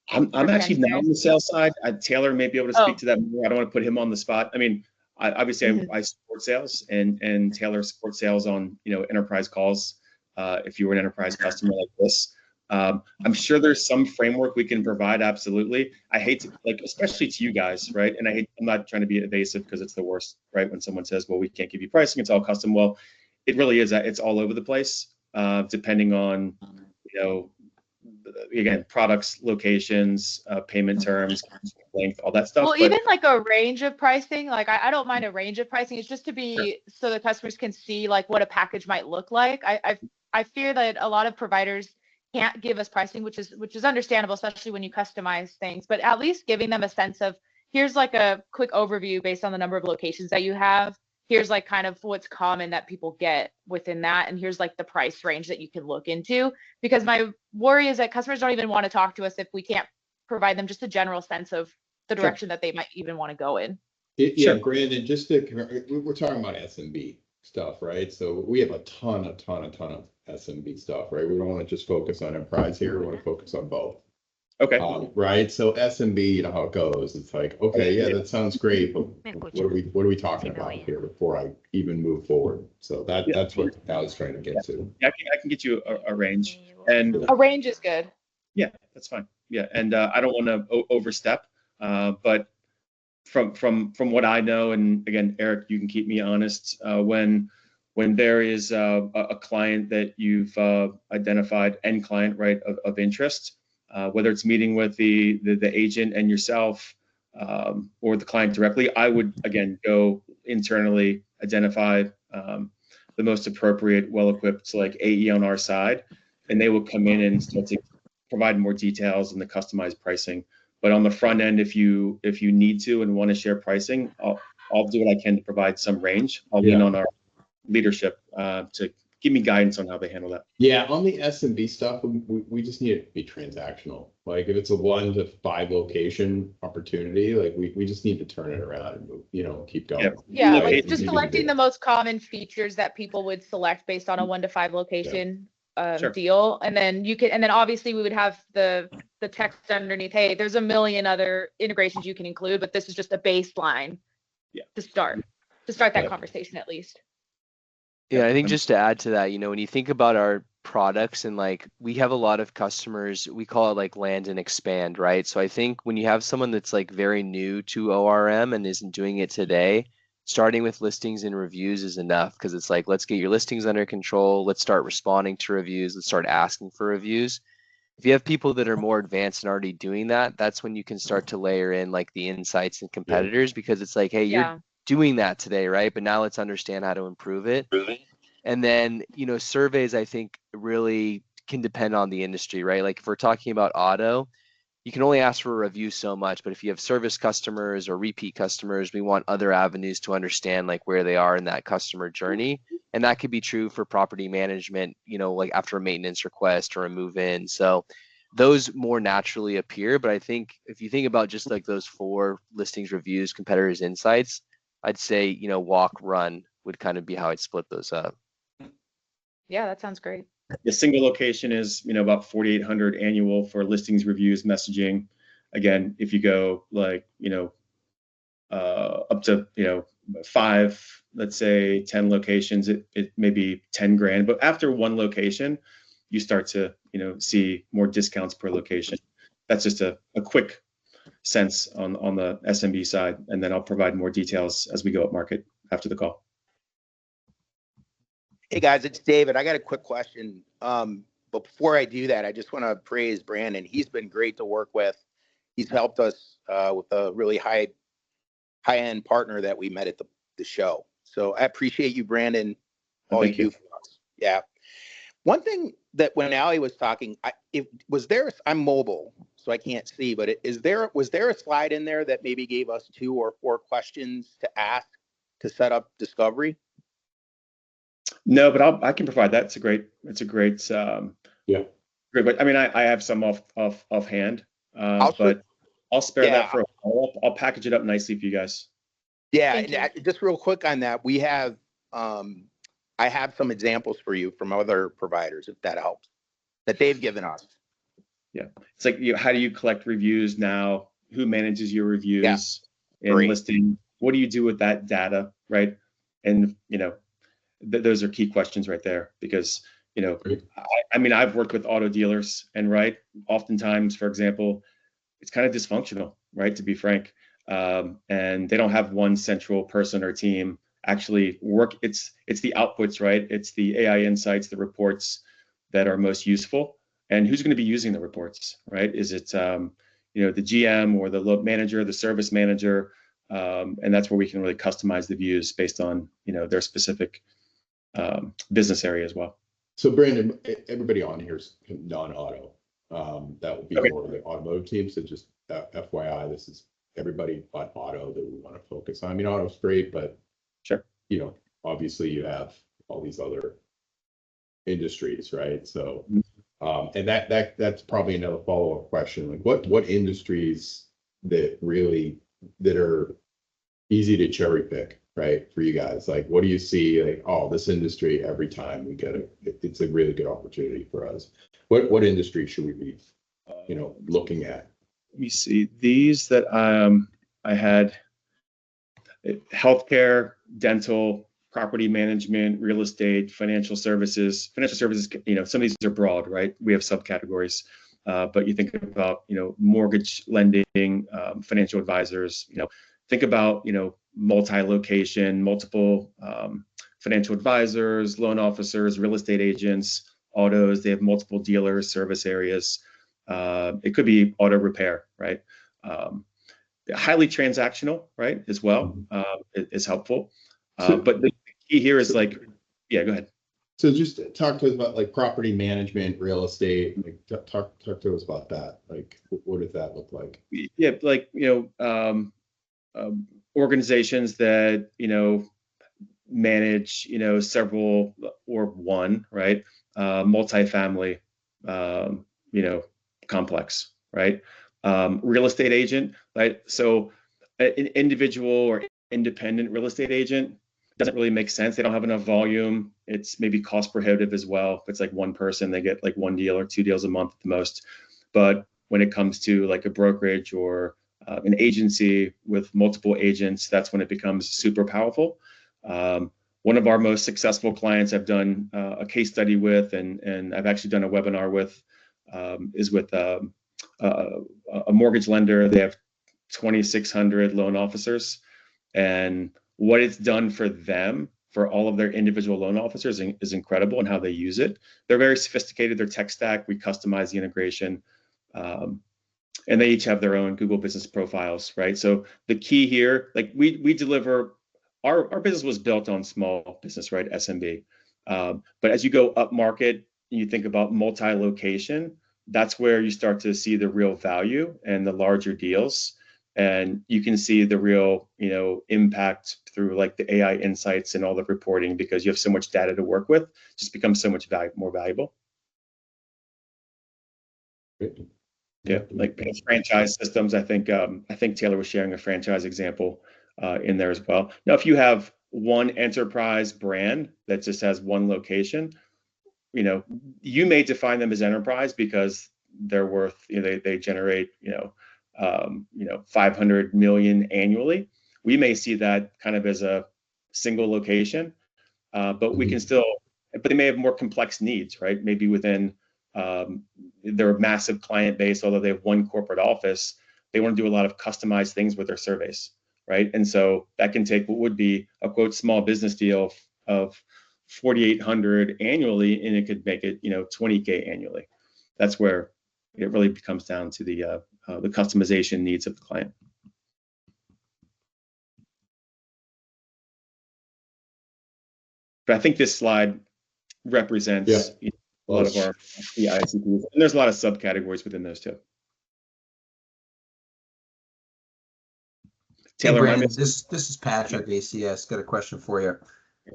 I'm actually not on the sales side. Taylor may be able to speak to that more. I don't want to put him on the spot. I mean, obviously I support sales, and Taylor supports sales on enterprise calls. If you were an enterprise customer like this, I'm sure there's some framework we can provide. Absolutely. I hate to, like, especially to you guys, right? And I'm not trying to be evasive, because it's the worst, right? When someone says, well, we can't give you pricing, it's all custom. Well, it really is that it's all over the place, depending on, again, products, locations, payment terms, length, all that stuff. Well, even like a range of pricing, like I don't mind a range of pricing. It's just to be so the customers can see like what a package might look like. I fear that a lot of providers can't give us pricing, which is understandable, especially when you customize things, but at least giving them a sense of, here's like a quick overview based on the number of locations that you have. Here's like kind of what's common that people get within that. And here's like the price range that you can look into, because my worry is that customers don't even want to talk to us if we can't provide them just a general sense of the direction that they might even want to go in. Yeah, Brandon, we're talking about SMB stuff, right? So we have a ton of SMB stuff, right? We don't want to just focus on enterprise here. We want to focus on both. Okay. Right. So SMB, you know how it goes. It's like, okay, yeah, that sounds great, but what are we talking about here before I even move forward? So that's what I was trying to get to. Yeah, I can get you a range, and a range is good. Yeah, that's fine. Yeah, and I don't want to overstep, but from what I know, and again, Eric, you can keep me honest, when there is a client that you've identified, end client, right, of interest, whether it's meeting with the agent and yourself, or the client directly, I would, again, go internally, identify the most appropriate, well-equipped like AE on our side, and they will come in and start to provide more details and the customized pricing. But on the front end, if you need to and want to share pricing, I'll do what I can to provide some range. I'll lean on our leadership to give me guidance on how they handle that. Yeah, on the SMB stuff, we just need it to be transactional. Like if it's a 1 to 5 location opportunity, like we just need to turn it around and move, keep going. Yeah, Right. like just selecting the most common features that people would select based on a 1 to 5 location Sure. deal, and then obviously we would have the text underneath. Hey, there's a million other integrations you can include, but this is just a baseline. Yeah. To start that conversation at least. Yeah, I think just to add to that, when you think about our products and like we have a lot of customers, we call it like land and expand, right? So I think when you have someone that's like very new to ORM and isn't doing it today, starting with listings and reviews is enough, because it's like, let's get your listings under control. Let's start responding to reviews. Let's start asking for reviews. If you have people that are more advanced and already doing that, that's when you can start to layer in like the insights and competitors, because it's like, hey, you're doing that today, right? But now let's understand how to improve it. And then, surveys, I think, really can depend on the industry, right? Like if we're talking about auto, you can only ask for a review so much, but if you have service customers or repeat customers, we want other avenues to understand like where they are in that customer journey. And that could be true for property management, like after a maintenance request or a move in. So those more naturally appear. But I think if you think about just like those 4 listings, reviews, competitors, insights, I'd say, walk, run would kind of be how I'd split those up. Yeah, that sounds great. The single location is, about 4,800 annual for listings, reviews, messaging. Again, if you go like, up to, 5, let's say 10 locations, it may be 10 grand. But after 1 location, you start to, see more discounts per location. That's just a quick sense on the SMB side. And then I'll provide more details as we go up market after the call. Hey guys, it's David. I got a quick question. But before I do that, I just want to praise Brandon. He's been great to work with. He's helped us with a really high-end partner that we met at the show. So I appreciate you, Brandon, all you do for us. Yeah. One thing that when Allie was talking, I'm mobile, so I can't see, but was there a slide in there that maybe gave us 2 or 4 questions to ask to set up discovery? No, but I can provide that. It's a great great. Great, but I mean, I have some offhand, but I'll spare that for a follow-up. I'll package it up nicely for you guys. Yeah, and just real quick on that, we have I have some examples for you from other providers, if that helps, that they've given us. Yeah, it's like, how do you collect reviews now? Who manages your reviews and listing? What do you do with that data, right? And those are key questions right there, because I mean, I've worked with auto dealers, and oftentimes, for example, it's kind of dysfunctional, right, to be frank, and they don't have one central person or team actually work. It's the outputs, right? It's the AI insights, the reports that are most useful, and who's going to be using the reports, right? Is it the GM or the load manager, the service manager, and that's where we can really customize the views based on their specific business area as well. So Brandon, everybody on here is non-auto. That would be more of the automotive team. So just FYI, this is everybody but auto that we want to focus on. I mean, auto's great, but obviously you have all these other industries, right? So, and that's probably another follow-up question. Like, what industries that are easy to cherry pick, right, for you guys? Like, what do you see? Like, oh, this industry, every time we get it's a really good opportunity for us. What industry should we be, looking at? Let me see. These that I had: healthcare, dental, property management, real estate, financial services. Financial services, some of these are broad, right? We have subcategories, but you think about, mortgage lending, financial advisors. Think about, multi-location, multiple financial advisors, loan officers, real estate agents, autos. They have multiple dealers, service areas. It could be auto repair, right? Highly transactional, right, as well, is helpful. But the key here is like, yeah, go ahead. So just talk to us about like property management, real estate. Like talk to us about that. Like, what does that look like? Yeah, like organizations that manage several or one, right, multifamily complex, right, real estate agent, right. So an individual or independent real estate agent doesn't really make sense. They don't have enough volume. It's maybe cost prohibitive as well. If it's like one person, they get like one deal or two deals a month at the most. But when it comes to like a brokerage or an agency with multiple agents, that's when it becomes super powerful. One of our most successful clients I've done a case study with, and I've actually done a webinar with, is with a mortgage lender. They have 2,600 loan officers, and what it's done for them, for all of their individual loan officers, is incredible, and how they use it. They're very sophisticated, their tech stack. We customize the integration. And they each have their own Google business profiles, right? So the key here, like we deliver, our business was built on small business, right? SMB. But as you go up market, you think about multi-location, that's where you start to see the real value and the larger deals. And you can see the real, impact through like the AI insights and all the reporting, because you have so much data to work with, just becomes so much more valuable. Yeah, like franchise systems. I think Taylor was sharing a franchise example in there as well. Now, if you have one enterprise brand that just has one location, you may define them as enterprise because they're worth, they generate, 500 million annually. We may see that kind of as a single location, but we can still, but they may have more complex needs, right? Maybe within their massive client base, although they have one corporate office, they want to do a lot of customized things with their surveys, right? And so that can take what would be a quote small business deal of 4,800 annually, and it could make it 20K annually. That's where it really comes down to the customization needs of the client. But I think this slide represents a lot of our ICPs, and there's a lot of subcategories within those too. Taylor, hey Brandon, this is Patrick, ACS. Got a question for you.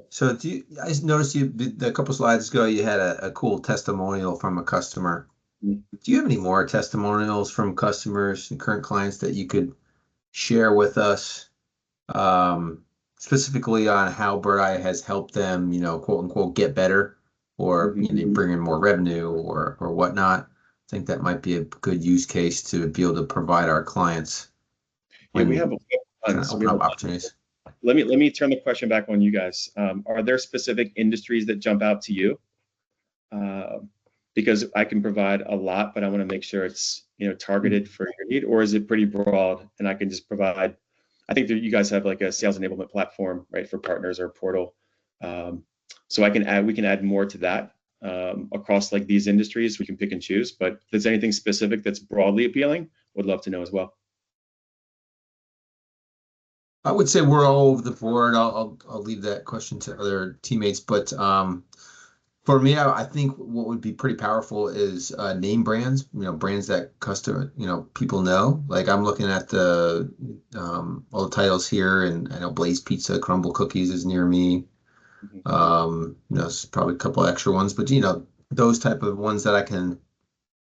So I noticed a couple slides ago you had a cool testimonial from a customer. Do you have any more testimonials from customers and current clients that you could share with us, specifically on how Birdeye has helped them, quote unquote, get better, or bring in more revenue or whatnot? I think that might be a good use case to be able to provide our clients. Yeah, we have open up opportunities. Let me turn the question back on you guys. Are there specific industries that jump out to you? Because I can provide a lot, but I want to make sure it's targeted for your need, or is it pretty broad and I can just provide? I think that you guys have like a sales enablement platform, right, for partners or portal. So we can add more to that across like these industries. We can pick and choose, but if there's anything specific that's broadly appealing, would love to know as well. I would say we're all over the board. I'll leave that question to other teammates, but for me, I think what would be pretty powerful is name brands. Brands that people know. Like I'm looking at all the titles here, and I know Blaze Pizza, Crumble Cookies is near me. There's probably a couple extra ones, but those type of ones that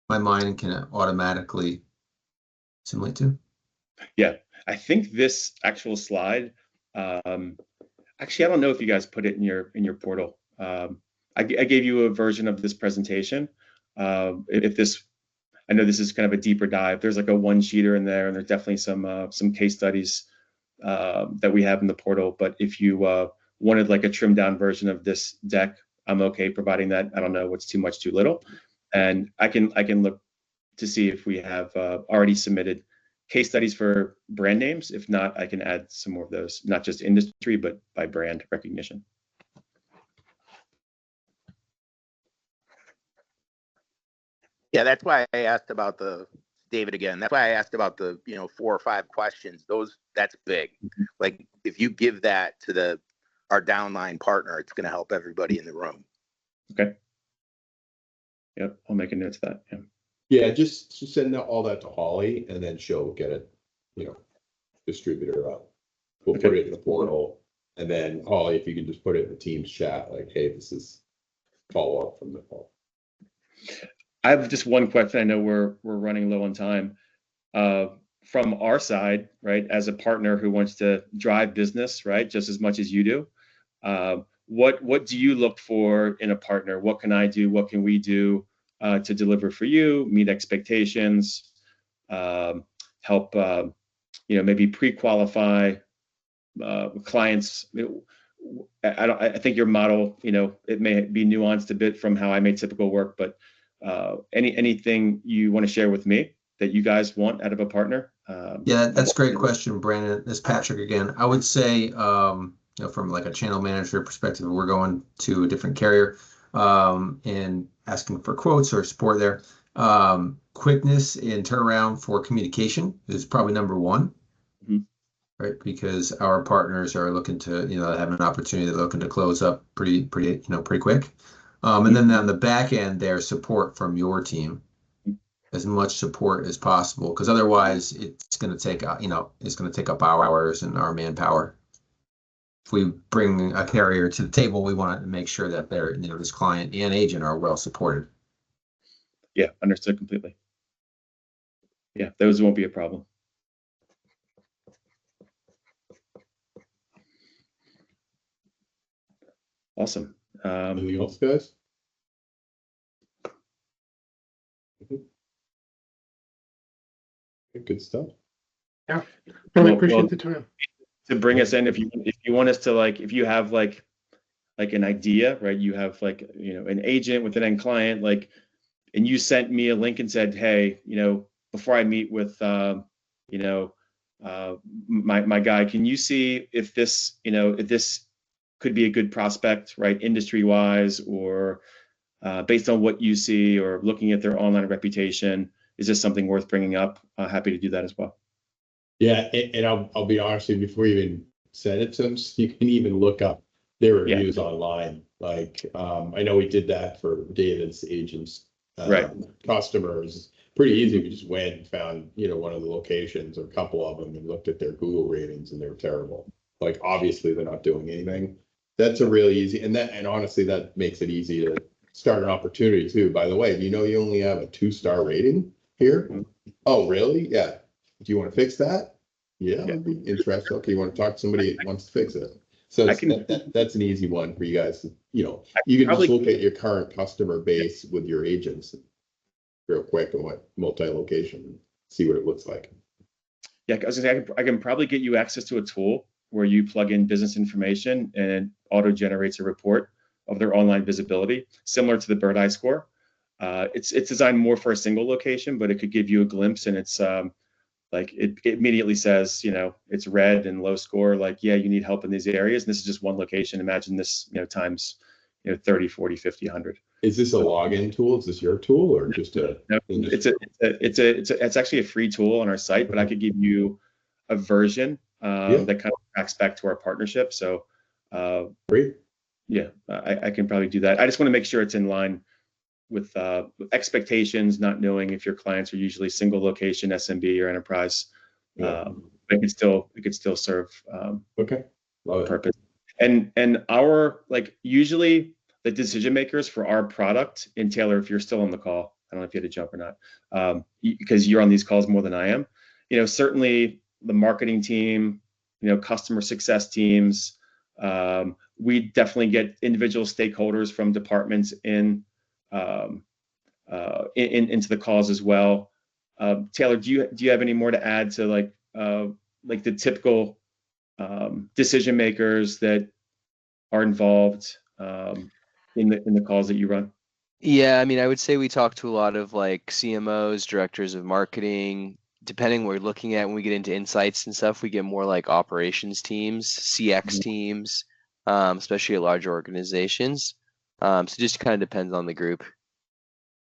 my mind can automatically assimilate to. Yeah. I think this actual slide, actually, I don't know if you guys put it in your portal. I gave you a version of this presentation. I know this is kind of a deeper dive. There's like a one-sheeter in there, and there's definitely some case studies that we have in the portal. But if you wanted like a trimmed down version of this deck, I'm okay providing that. I don't know what's too much, too little, and I can look to see if we have already submitted case studies for brand names. If not, I can add some more of those, not just industry, but by brand recognition. Yeah, that's why I asked about the David again. That's why I asked about the 4 or 5 questions. That's big. Like if you give that to our downline partner, it's going to help everybody in the room. Okay. Yep, I'll make a note of that. Yeah. Yeah, just send all that to Holly, and then she'll get it, distributor up. We'll put it in the portal, and then Holly, if you can just put it in the Teams chat, like, hey, this is follow up from the call. I have just one question. I know we're running low on time. From our side, right, as a partner who wants to drive business, right, just as much as you do, what do you look for in a partner? What can I do? What can we do to deliver for you, meet expectations, help, maybe pre-qualify clients? I think your model, it may be nuanced a bit from how I may typical work, but anything you want to share with me that you guys want out of a partner? Yeah, that's a great question, Brandon. It's Patrick again. I would say, from like a channel manager perspective, we're going to a different carrier and asking for quotes or support there. Quickness and turnaround for communication is probably number one, right? Because our partners are looking to, have an opportunity, they're looking to close up pretty quick. And then on the back end, there's support from your team, as much support as possible, because otherwise it's going to take, it's going to take up our hours and our manpower. If we bring a carrier to the table, we want to make sure that they're, this client and agent are well supported. Yeah, understood completely. Yeah, those won't be a problem. Awesome. Anything else, guys? Good stuff. Yeah, really appreciate the time. To bring us in, if you want us to, like, if you have like an idea, right? You have like, an agent with an end client, like, and you sent me a link and said, hey, before I meet with, my guy, can you see if this, if this could be a good prospect, right? Industry wise, or based on what you see or looking at their online reputation, is this something worth bringing up? Happy to do that as well. Yeah, and I'll be honest with you, before you even send it to them, you can even look up their reviews online. Like, I know we did that for David's agents, customers. Pretty easy. We just went and found, one of the locations or a couple of them and looked at their Google ratings, and they were terrible. Like, obviously they're not doing anything. That's a really easy, and honestly, that makes it easy to start an opportunity too. By the way, you only have a 2-star rating here? Oh, really? Yeah. Do you want to fix that? Yeah, I'd be interested. Okay, you want to talk to somebody that wants to fix it. So that's an easy one for you guys. You can just look at your current customer base with your agents real quick and what multi-location, see what it looks like. Yeah, I was gonna say, I can probably get you access to a tool where you plug in business information and it auto generates a report of their online visibility, similar to the Birdeye score. It's designed more for a single location, but it could give you a glimpse, and it's like it immediately says, it's red and low score, like, yeah, you need help in these areas. And this is just one location. Imagine this, times, 30, 40, 50, 100. Is this a login tool? Is this your tool or just a? No, it's actually a free tool on our site, but I could give you a version that kind of tracks back to our partnership. So great. Yeah, I can probably do that. I just want to make sure it's in line with expectations, not knowing if your clients are usually single location, SMB, or enterprise. It could still serve purpose. And our, like, usually the decision makers for our product, and Taylor, if you're still on the call, I don't know if you had to jump or not, because you're on these calls more than I am. Certainly the marketing team, customer success teams. We definitely get individual stakeholders from departments into the calls as well. Taylor, do you have any more to add to like the typical decision makers that are involved in the calls that you run? Yeah, I mean, I would say we talk to a lot of like CMOs, directors of marketing. Depending what we're looking at when we get into insights and stuff, we get more like operations teams, CX teams, especially at large organizations. So just kind of depends on the group.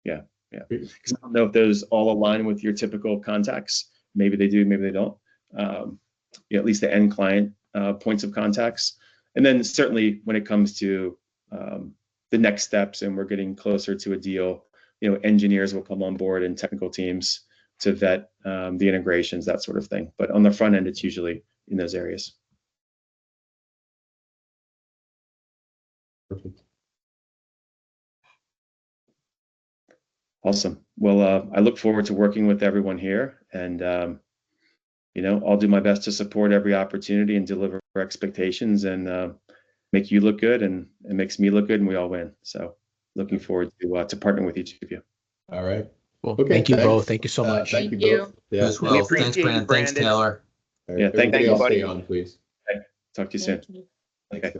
Yeah. Yeah, because I don't know if those all align with your typical contacts. Maybe they do, maybe they don't. At least the end client points of contacts. And then certainly when it comes to the next steps and we're getting closer to a deal, engineers will come on board and technical teams to vet the integrations, that sort of thing. But on the front end, it's usually in those areas. Perfect. Awesome. Well, I look forward to working with everyone here, and I'll do my best to support every opportunity and deliver expectations and make you look good, and it makes me look good, and we all win. So, looking forward to partnering with each of you. All right. Well, Okay, thank you thanks. both. Thank you so much. Thank you Thank you. both. Yeah. As well. We Thanks, appreciate you, Brandon. Thanks, Brandon. Taylor. Yeah, thank Everybody you, else buddy. stay on, please. Talk to you soon. Thank you. Okay.